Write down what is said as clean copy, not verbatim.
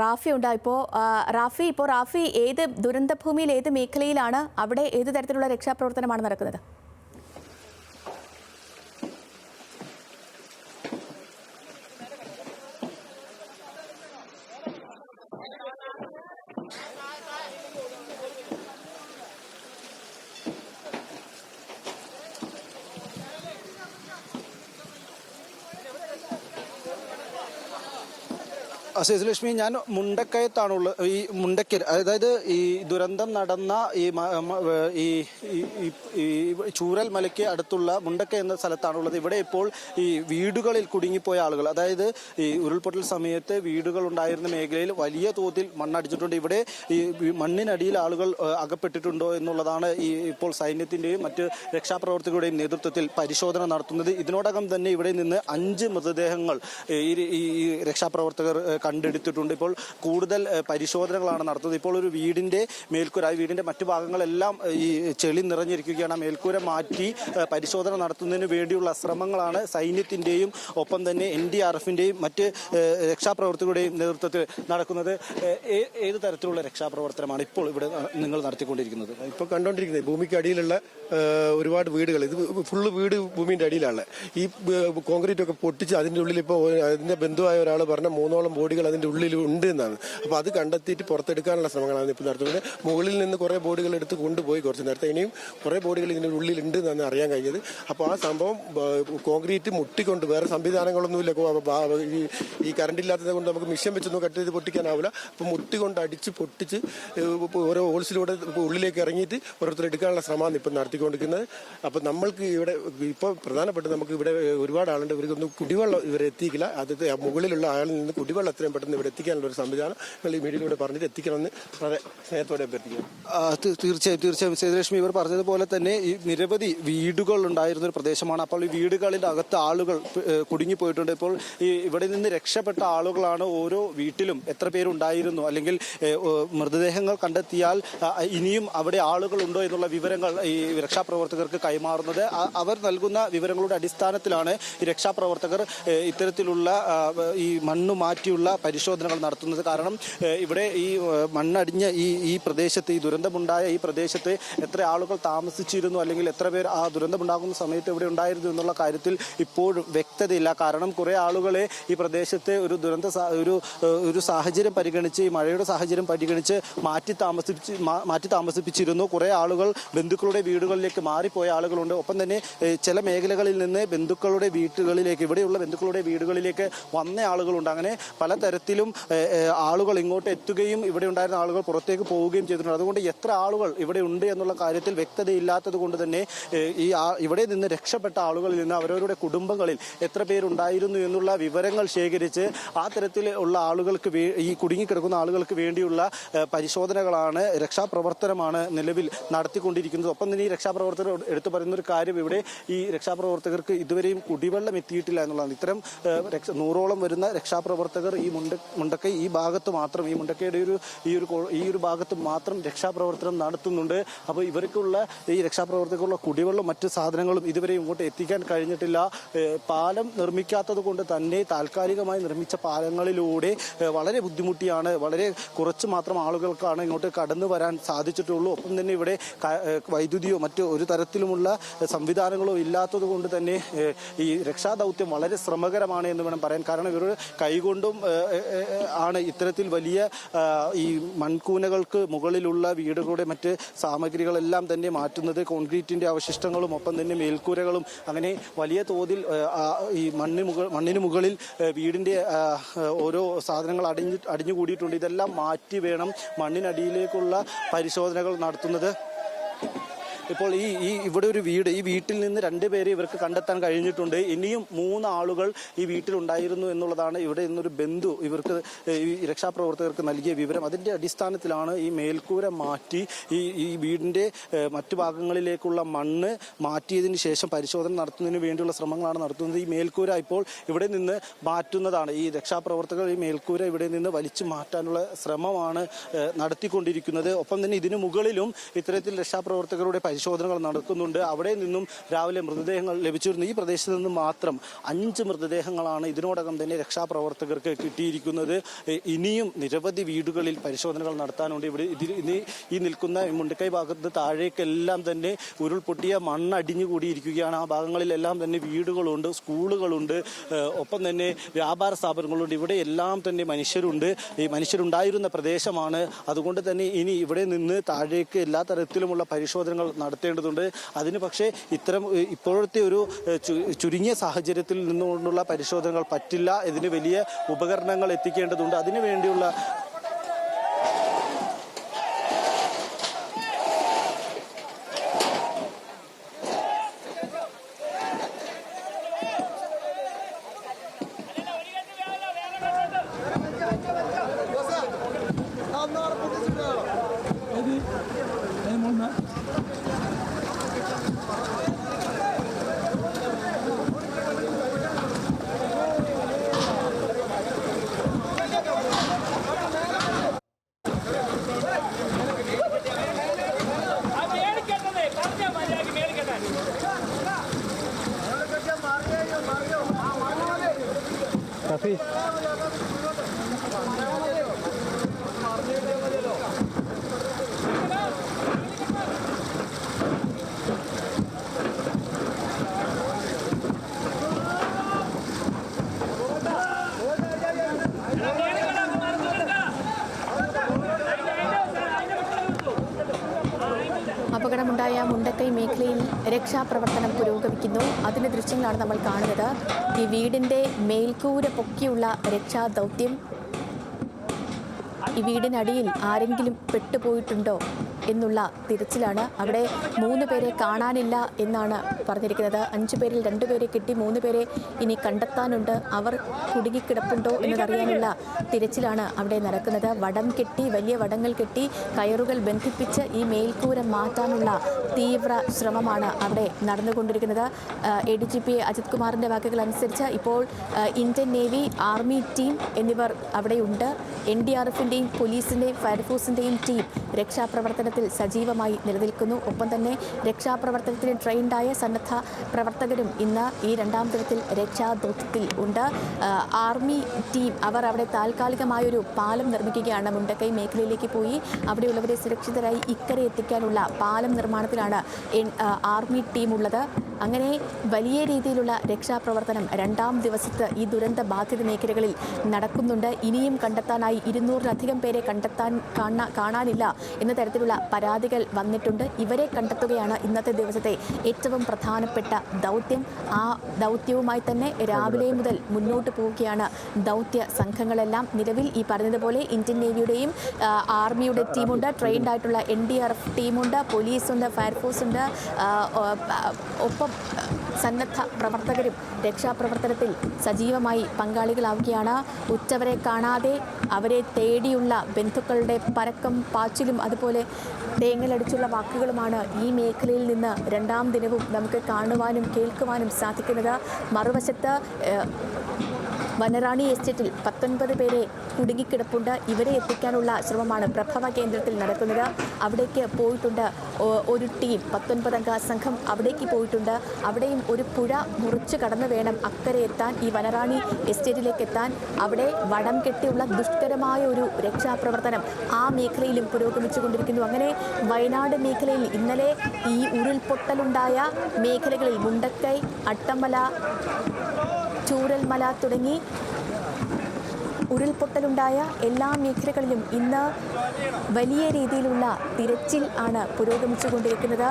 റാഫി ഉണ്ട്. റാഫി ഏത് ദുരന്തഭൂമിയിൽ ഏത് മേഖലയിലാണ്? അവിടെ ഏത് തരത്തിലുള്ള രക്ഷാപ്രവർത്തനമാണ് നടക്കുന്നത്? സേതുലക്ഷ്മി, ഞാൻ മുണ്ടക്കയത്താണുള്ളത്. ഈ മുണ്ടക്കൽ, അതായത് ഈ ദുരന്തം നടന്ന ഈ ചൂരൽ മലയ്ക്ക് അടുത്തുള്ള മുണ്ടക്കയ എന്ന സ്ഥലത്താണുള്ളത്. ഇവിടെ ഇപ്പോൾ ഈ വീടുകളിൽ കുടുങ്ങിപ്പോയ ആളുകൾ, അതായത് ഈ ഉരുൾപൊട്ടൽ സമയത്ത് വീടുകൾ ഉണ്ടായിരുന്ന മേഖലയിൽ വലിയ തോതിൽ മണ്ണടിച്ചിട്ടുണ്ട്. ഇവിടെ ഈ മണ്ണിനടിയിൽ ആളുകൾ അകപ്പെട്ടിട്ടുണ്ടോ എന്നുള്ളതാണ് ഇപ്പോൾ സൈന്യത്തിന്റെയും മറ്റ് രക്ഷാപ്രവർത്തകരുടെയും നേതൃത്വത്തിൽ പരിശോധന നടത്തുന്നത്. ഇതിനോടകം തന്നെ ഇവിടെ നിന്ന് 5 മൃതദേഹങ്ങൾ ഈ രക്ഷാപ്രവർത്തകർ കണ്ടെടുത്തിട്ടുണ്ട്. ഇപ്പോൾ കൂടുതൽ പരിശോധനകളാണ് നടത്തുന്നത്. ഇപ്പോൾ ഒരു വീടിന്റെ മേൽക്കൂര, വീടിന്റെ മറ്റു ഭാഗങ്ങളെല്ലാം ഈ ചെളി നിറഞ്ഞിരിക്കുകയാണ്. മേൽക്കൂര മാറ്റി പരിശോധന നടത്തുന്നതിന് വേണ്ടിയുള്ള ശ്രമങ്ങളാണ് സൈന്യത്തിന്റെയും ഒപ്പം തന്നെ NDRFന്റെയും മറ്റ് രക്ഷാപ്രവർത്തകരുടെയും നേതൃത്വത്തിൽ നടക്കുന്നത്. ഏത് തരത്തിലുള്ള രക്ഷാപ്രവർത്തനമാണ് ഇപ്പോൾ ഇവിടെ നിങ്ങൾ നടത്തിക്കൊണ്ടിരിക്കുന്നത്? ഇപ്പോൾ കണ്ടുകൊണ്ടിരിക്കുന്നത് ഭൂമിക്ക് അടിയിലുള്ള ഒരുപാട് വീടുകൾ, ഇത് ഫുള്ള് വീട് ഭൂമിന്റെ അടിയിലാണ്. ഈ കോൺക്രീറ്റ് ഒക്കെ പൊട്ടിച്ച് അതിന്റെ ഉള്ളിൽ ഇപ്പോൾ അതിന്റെ ബന്ധുവായ ഒരാൾ പറഞ്ഞ 3ഓളം ബോഡികൾ അതിന്റെ ഉള്ളിൽ ഉണ്ട് എന്നാണ്. അപ്പോൾ അത് കണ്ടെത്തിയിട്ട് പുറത്തെടുക്കാനുള്ള ശ്രമങ്ങളാണ് ഇപ്പോൾ നടത്തുന്നത്. മുകളിൽ നിന്ന് കുറേ ബോഡികൾ എടുത്ത് കൊണ്ടുപോയി കുറച്ച് നേരത്തെ, ഇനിയും കുറേ ബോഡികൾ ഇതിന്റെ ഉള്ളിൽ ഉണ്ട് എന്നാണ് അറിയാൻ കഴിഞ്ഞത്. അപ്പോൾ ആ സംഭവം കോൺക്രീറ്റ് മുട്ടിക്കൊണ്ട്, വേറെ സംവിധാനങ്ങളൊന്നുമില്ല, ഈ കറണ്ട് ഇല്ലാത്തത് കൊണ്ട് നമുക്ക് മിഷ്യൻ വെച്ചൊന്നും കട്ട് ചെയ്ത് പൊട്ടിക്കാനാവില്ല. അപ്പോൾ മുട്ടിക്കൊണ്ട് അടിച്ച് പൊട്ടിച്ച് ഓരോ ഹോൾസിലൂടെ ഉള്ളിലേക്ക് ഇറങ്ങിയിട്ട് ഓരോരുത്തർ എടുക്കാനുള്ള ശ്രമമാണ് ഇപ്പം നടത്തിക്കൊണ്ടിരിക്കുന്നത്. അപ്പം നമ്മൾക്ക് ഇവിടെ ഇപ്പോൾ പ്രധാനപ്പെട്ട് നമുക്ക് ഇവിടെ ഒരുപാട് ആളുണ്ട്, ഇവർക്കൊന്നും കുടിവെള്ളം ഇവരെ എത്തിക്കില്ല. അത് മുകളിലുള്ള ആളിൽ നിന്ന് കുടിവെള്ളം എത്രയും പെട്ടെന്ന് ഇവിടെ എത്തിക്കാനുള്ള ഒരു സംവിധാനം ഈ മീഡിയയിലൂടെ പറഞ്ഞിട്ട് എത്തിക്കണമെന്ന് വളരെ സ്നേഹത്തോടെ അഭ്യർത്ഥിക്കുന്നു. തീർച്ചയായും സേതുലക്ഷ്മി, ഇവർ പറഞ്ഞതുപോലെ തന്നെ ഈ നിരവധി വീടുകൾ ഉണ്ടായിരുന്ന ഒരു പ്രദേശമാണ്. അപ്പോൾ ഈ വീടുകളിന്റെ അകത്ത് ആളുകൾ കുടുങ്ങിപ്പോയിട്ടുണ്ട്. ഇപ്പോൾ ഈ ഇവിടെ നിന്ന് രക്ഷപ്പെട്ട ആളുകളാണ് ഓരോ വീട്ടിലും എത്ര പേരുണ്ടായിരുന്നു, അല്ലെങ്കിൽ മൃതദേഹങ്ങൾ കണ്ടെത്തിയാൽ ഇനിയും അവിടെ ആളുകൾ ഉണ്ടോ എന്നുള്ള വിവരങ്ങൾ ഈ രക്ഷാപ്രവർത്തകർക്ക് കൈമാറുന്നത്. അവർ നൽകുന്ന വിവരങ്ങളുടെ അടിസ്ഥാനത്തിലാണ് ഈ രക്ഷാപ്രവർത്തകർ ഇത്തരത്തിലുള്ള ഈ മണ്ണ് മാറ്റിയുള്ള പരിശോധനകൾ നടത്തുന്നത്. കാരണം ഇവിടെ ഈ മണ്ണടിഞ്ഞ ഈ പ്രദേശത്ത്, ഈ ദുരന്തമുണ്ടായ ഈ പ്രദേശത്ത് എത്ര ആളുകൾ താമസിച്ചിരുന്നു, അല്ലെങ്കിൽ എത്ര പേർ ആ ദുരന്തമുണ്ടാകുന്ന സമയത്ത് ഇവിടെ ഉണ്ടായിരുന്നു എന്നുള്ള കാര്യത്തിൽ ഇപ്പോഴും വ്യക്തതയില്ല. കാരണം കുറെ ആളുകളെ ഈ പ്രദേശത്തെ ഒരു സാഹചര്യം പരിഗണിച്ച്, ഈ മഴയുടെ സാഹചര്യം പരിഗണിച്ച് മാറ്റി താമസിപ്പിച്ചിരുന്നു. കുറെ ആളുകൾ ബന്ധുക്കളുടെ വീടുകളിലേക്ക് മാറിപ്പോയ ആളുകളുണ്ട്. ഒപ്പം തന്നെ ചില മേഖലകളിൽ നിന്ന് ബന്ധുക്കളുടെ വീടുകളിലേക്ക്, ഇവിടെയുള്ള ബന്ധുക്കളുടെ വീടുകളിലേക്ക് വന്ന ആളുകളുണ്ട്. അങ്ങനെ പലതരത്തിലും ആളുകൾ ഇങ്ങോട്ട് എത്തുകയും ഇവിടെ ഉണ്ടായിരുന്ന ആളുകൾ പുറത്തേക്ക് പോവുകയും ചെയ്തിട്ടുണ്ട്. അതുകൊണ്ട് എത്ര ആളുകൾ ഇവിടെ ഉണ്ട് എന്നുള്ള കാര്യത്തിൽ വ്യക്തതയില്ലാത്തത് കൊണ്ട് തന്നെ ഇവിടെ നിന്ന് രക്ഷപ്പെട്ട ആളുകളിൽ നിന്ന് അവരവരുടെ കുടുംബങ്ങളിൽ എത്ര പേരുണ്ടായിരുന്നു എന്നുള്ള വിവരങ്ങൾ ശേഖരിച്ച് ആ തരത്തിലുള്ള ആളുകൾക്ക്, ഈ കുടുങ്ങിക്കിടക്കുന്ന ആളുകൾക്ക് വേണ്ടിയുള്ള പരിശോധനകളാണ്, രക്ഷാപ്രവർത്തനമാണ് നിലവിൽ നടത്തിക്കൊണ്ടിരിക്കുന്നത്. ഒപ്പം തന്നെ ഈ രക്ഷാപ്രവർത്തകർ എടുത്തു പറയുന്ന ഒരു കാര്യം, ഇവിടെ ഈ രക്ഷാപ്രവർത്തകർക്ക് ഇതുവരെയും കുടിവെള്ളം എത്തിയിട്ടില്ല എന്നുള്ളതാണ്. ഇത്തരം 100ഓളം വരുന്ന രക്ഷാപ്രവർത്തകർ ഈ മുണ്ടക്കൈ ഈ ഭാഗത്ത് മാത്രം, ഈ മുണ്ടക്കയുടെ ഈ ഒരു ഭാഗത്ത് മാത്രം രക്ഷാപ്രവർത്തനം നടത്തുന്നുണ്ട്. അപ്പോൾ ഇവർക്കുള്ള ഈ രക്ഷാപ്രവർത്തകർക്കുള്ള കുടിവെള്ളം മറ്റു സാധനങ്ങളും ഇതുവരെ ഇങ്ങോട്ട് എത്തിക്കാൻ കഴിഞ്ഞിട്ടില്ല. പാലം നിർമ്മിക്കാത്തത് കൊണ്ട് തന്നെ താൽക്കാലികമായി നിർമ്മിച്ച പാലങ്ങളിലൂടെ വളരെ ബുദ്ധിമുട്ടിയാണ്, വളരെ കുറച്ച് മാത്രം ആളുകൾക്കാണ് ഇങ്ങോട്ട് കടന്നു വരാൻ സാധിച്ചിട്ടുള്ളൂ. ഒപ്പം തന്നെ ഇവിടെ വൈദ്യുതിയോ മറ്റു ഒരു തരത്തിലുമുള്ള സംവിധാനങ്ങളോ ഇല്ലാത്തത് കൊണ്ട് തന്നെ ഈ രക്ഷാദൗത്യം വളരെ ശ്രമകരമാണ് എന്ന് വേണം പറയാൻ. കാരണം ഇവർ കൈകൊണ്ടും ആണ് ഇത്തരത്തിൽ വലിയ ഈ മൺകൂനകൾക്ക് മുകളിലുള്ള വീടുകളുടെ മറ്റ് സാമഗ്രികളെല്ലാം തന്നെ മാറ്റുന്നത്. കോൺക്രീറ്റിന്റെ അവശിഷ്ടങ്ങളും ഒപ്പം തന്നെ മേൽക്കൂരകളും, അങ്ങനെ വലിയ തോതിൽ ഈ മണ്ണിന് മുകളിൽ വീടിന്റെ ഓരോ സാധനങ്ങൾ അടിഞ്ഞുകൂടിയിട്ടുണ്ട്. ഇതെല്ലാം മാറ്റി വേണം മണ്ണിനടിയിലേക്കുള്ള പരിശോധനകൾ നടത്തുന്നത്. ഇപ്പോൾ ഇവിടെ ഒരു വീട്, ഈ വീട്ടിൽ നിന്ന് 2 പേരെ ഇവർക്ക് കണ്ടെത്താൻ കഴിഞ്ഞിട്ടുണ്ട്. ഇനിയും 3 ആളുകൾ ഈ വീട്ടിലുണ്ടായിരുന്നു എന്നുള്ളതാണ് ഇവിടെ നിന്നൊരു ബന്ധു ഇവർക്ക്, ഈ രക്ഷാപ്രവർത്തകർക്ക് നൽകിയ വിവരം. അതിന്റെ അടിസ്ഥാനത്തിലാണ് ഈ മേൽക്കൂര മാറ്റി ഈ വീടിന്റെ മറ്റു ഭാഗങ്ങളിലേക്കുള്ള മണ്ണ് മാറ്റിയതിന് ശേഷം പരിശോധന നടത്തുന്നതിന് വേണ്ടിയുള്ള ശ്രമങ്ങളാണ് നടത്തുന്നത്. ഈ മേൽക്കൂര ഇപ്പോൾ ഇവിടെ നിന്ന് മാറ്റുന്നതാണ്. ഈ രക്ഷാപ്രവർത്തകർ ഈ മേൽക്കൂര ഇവിടെ നിന്ന് വലിച്ചു മാറ്റാനുള്ള ശ്രമമാണ് നടത്തിക്കൊണ്ടിരിക്കുന്നത്. ഒപ്പം തന്നെ ഇതിനു മുകളിലും ഇത്തരത്തിൽ രക്ഷാപ്രവർത്തകരുടെ പരിശോധനകൾ നടക്കുന്നുണ്ട്. അവിടെ നിന്നും രാവിലെ മൃതദേഹങ്ങൾ ലഭിച്ചിരുന്നു. ഈ പ്രദേശത്ത് നിന്നും മാത്രം 5 മൃതദേഹങ്ങളാണ് ഇതിനോടകം തന്നെ രക്ഷാപ്രവർത്തകർക്ക് കിട്ടിയിരിക്കുന്നത്. ഇനിയും നിരവധി വീടുകളിൽ പരിശോധനകൾ നടത്താനുണ്ട്. ഇവിടെ ഈ നിൽക്കുന്ന മുണ്ടക്കൈ ഭാഗത്ത് താഴേക്കെല്ലാം തന്നെ ഉരുൾപൊട്ടിയ മണ്ണടിഞ്ഞുകൂടിയിരിക്കുകയാണ്. ആ ഭാഗങ്ങളിലെല്ലാം തന്നെ വീടുകളുണ്ട്, സ്കൂളുകളുണ്ട്, ഒപ്പം തന്നെ വ്യാപാര സ്ഥാപനങ്ങളുണ്ട്. ഇവിടെ എല്ലാം തന്നെ മനുഷ്യരുണ്ട്. ഈ മനുഷ്യരുണ്ടായിരുന്ന പ്രദേശമാണ്. അതുകൊണ്ട് തന്നെ ഇനി ഇവിടെ നിന്ന് താഴേക്ക് എല്ലാ തരത്തിലുമുള്ള പരിശോധനകൾ നടത്തേണ്ടതുണ്ട്. അതിന് പക്ഷേ ഇപ്പോഴത്തെ ഒരു ചുരുങ്ങിയ സാഹചര്യത്തിൽ നിന്നുകൊണ്ടുള്ള പരിശോധനകൾ പറ്റില്ല. ഇതിന് വലിയ ഉപകരണങ്ങൾ എത്തിക്കേണ്ടതുണ്ട്. അതിനു വേണ്ടിയുള്ള അപകടമുണ്ടായ മുണ്ടക്കൈ മേഖലയിൽ രക്ഷാപ്രവർത്തനം പുരോഗമിക്കുന്നു. അതിൻ്റെ ദൃശ്യങ്ങളാണ് നമ്മൾ കാണുന്നത്. ഈ വീടിൻ്റെ മേൽക്കൂര പൊക്കിയുള്ള രക്ഷാദൗത്യം. ഈ വീടിനടിയിൽ ആരെങ്കിലും പെട്ടുപോയിട്ടുണ്ടോ എന്നുള്ള തിരച്ചിലാണ്. അവിടെ 3 പേരെ കാണാനില്ല എന്നാണ് പറഞ്ഞിരിക്കുന്നത്. 5 പേരിൽ 2 പേരെ കിട്ടി, 3 പേരെ ഇനി കണ്ടെത്താനുണ്ട്. അവർ കുടുങ്ങിക്കിടപ്പുണ്ടോ എന്നതറിയാനുള്ള തിരച്ചിലാണ് അവിടെ നടക്കുന്നത്. വടം കെട്ടി, വലിയ വടങ്ങൾ കെട്ടി, കയറുകൾ ബന്ധിപ്പിച്ച് ഈ മേൽക്കൂര മാറ്റാനുള്ള തീവ്ര ശ്രമമാണ് അവിടെ നടന്നുകൊണ്ടിരിക്കുന്നത്. ADGP അജിത് കുമാറിൻ്റെ വാക്കുകൾ അനുസരിച്ച് ഇപ്പോൾ ഇന്ത്യൻ നേവി, ആർമി ടീം എന്നിവർ അവിടെയുണ്ട്. NDRFിൻ്റെയും പോലീസിൻ്റെയും ഫയർഫോഴ്സിൻ്റെയും ടീം രക്ഷാപ്രവർത്തനത്തിൽ സജീവമായി നിലനിൽക്കുന്നു. ഒപ്പം തന്നെ രക്ഷാപ്രവർത്തനത്തിന് ട്രെയിൻഡായ സന്നദ്ധ പ്രവർത്തകരും ഇന്ന് ഈ 2ാം ദിനത്തിൽ രക്ഷാദൗത്യത്തിൽ ഉണ്ട്. ആർമി ടീം അവർ അവിടെ താൽക്കാലികമായൊരു പാലം നിർമ്മിക്കുകയാണ്. മുണ്ടക്കൈ മേഖലയിലേക്ക് പോയി അവിടെയുള്ളവരെ സുരക്ഷിതരായി ഇക്കരെ എത്തിക്കാനുള്ള പാലം നിർമ്മാണത്തിലാണ് ആർമി ടീം ഉള്ളത്. അങ്ങനെ വലിയ രീതിയിലുള്ള രക്ഷാപ്രവർത്തനം 2ാം ദിവസത്തെ ഈ ദുരന്ത ബാധിത മേഖലകളിൽ നടക്കുന്നുണ്ട്. ഇനിയും കണ്ടെത്താനായി 200-ലധികം പേരെ കാണാനില്ല എന്ന തരത്തിലുള്ള പരാതികൾ വന്നിട്ടുണ്ട്. ഇവരെ കണ്ടെത്തുകയാണ് ഇന്നത്തെ ദിവസത്തെ ഏറ്റവും പ്രധാനപ്പെട്ട ദൗത്യം. ആ ദൗത്യവുമായി തന്നെ രാവിലെ മുതൽ മുന്നോട്ട് പോവുകയാണ് ദൗത്യ സംഘങ്ങളെല്ലാം. നിലവിൽ ഈ പറഞ്ഞതുപോലെ ഇന്ത്യൻ നേവിയുടെയും ആർമിയുടെ ടീമുണ്ട്, ട്രെയിൻഡ് ആയിട്ടുള്ള NDRF ടീമുണ്ട്, പോലീസുണ്ട്, ഫയർഫോഴ്സ് ഉണ്ട്, ഒപ്പം സന്നദ്ധ പ്രവർത്തകരും രക്ഷാപ്രവർത്തനത്തിൽ സജീവമായി പങ്കാളികളാവുകയാണ്. ഉറ്റവരെ കാണാതെ അവരെ തേടിയുള്ള ബന്ധുക്കളുടെ പരക്കം പാച്ചിലും അതുപോലെ തേങ്ങലടിച്ചുള്ള വാക്കുകളുമാണ് ഈ മേഖലയിൽ നിന്ന് 2ാം ദിനവും നമുക്ക് കാണുവാനും കേൾക്കുവാനും സാധിക്കുന്നത്. മറുവശത്ത് വനറാണി എസ്റ്റേറ്റിൽ 19 പേരെ കുടുങ്ങിക്കിടപ്പുണ്ട്. ഇവരെ എത്തിക്കാനുള്ള ശ്രമമാണ് പ്രഭവ കേന്ദ്രത്തിൽ നടക്കുന്നത്. അവിടേക്ക് പോയിട്ടുണ്ട് ഒരു ടീം, 19-അംഗ സംഘം അവിടേക്ക് പോയിട്ടുണ്ട്. അവിടെയും ഒരു പുഴ മുറിച്ച് കടന്നു വേണം അക്കരെ എത്താൻ, ഈ വനറാണി എസ്റ്റേറ്റിലേക്ക് എത്താൻ. അവിടെ വടം കെട്ടിയുള്ള ദുഷ്കരമായ ഒരു രക്ഷാപ്രവർത്തനം ആ മേഖലയിലും പുരോഗമിച്ചുകൊണ്ടിരിക്കുന്നു. അങ്ങനെ വയനാട് മേഖലയിൽ ഇന്നലെ ഈ ഉരുൾപൊട്ടലുണ്ടായ മേഖലകളിൽ മുണ്ടക്കൈ, അട്ടമല, ചൂരൽമല തുടങ്ങി ഉരുൾപൊട്ടലുണ്ടായ എല്ലാ മേഖലകളിലും ഇന്ന് വലിയ രീതിയിലുള്ള തിരച്ചിൽ ആണ് പുരോഗമിച്ചുകൊണ്ടിരിക്കുന്നത്.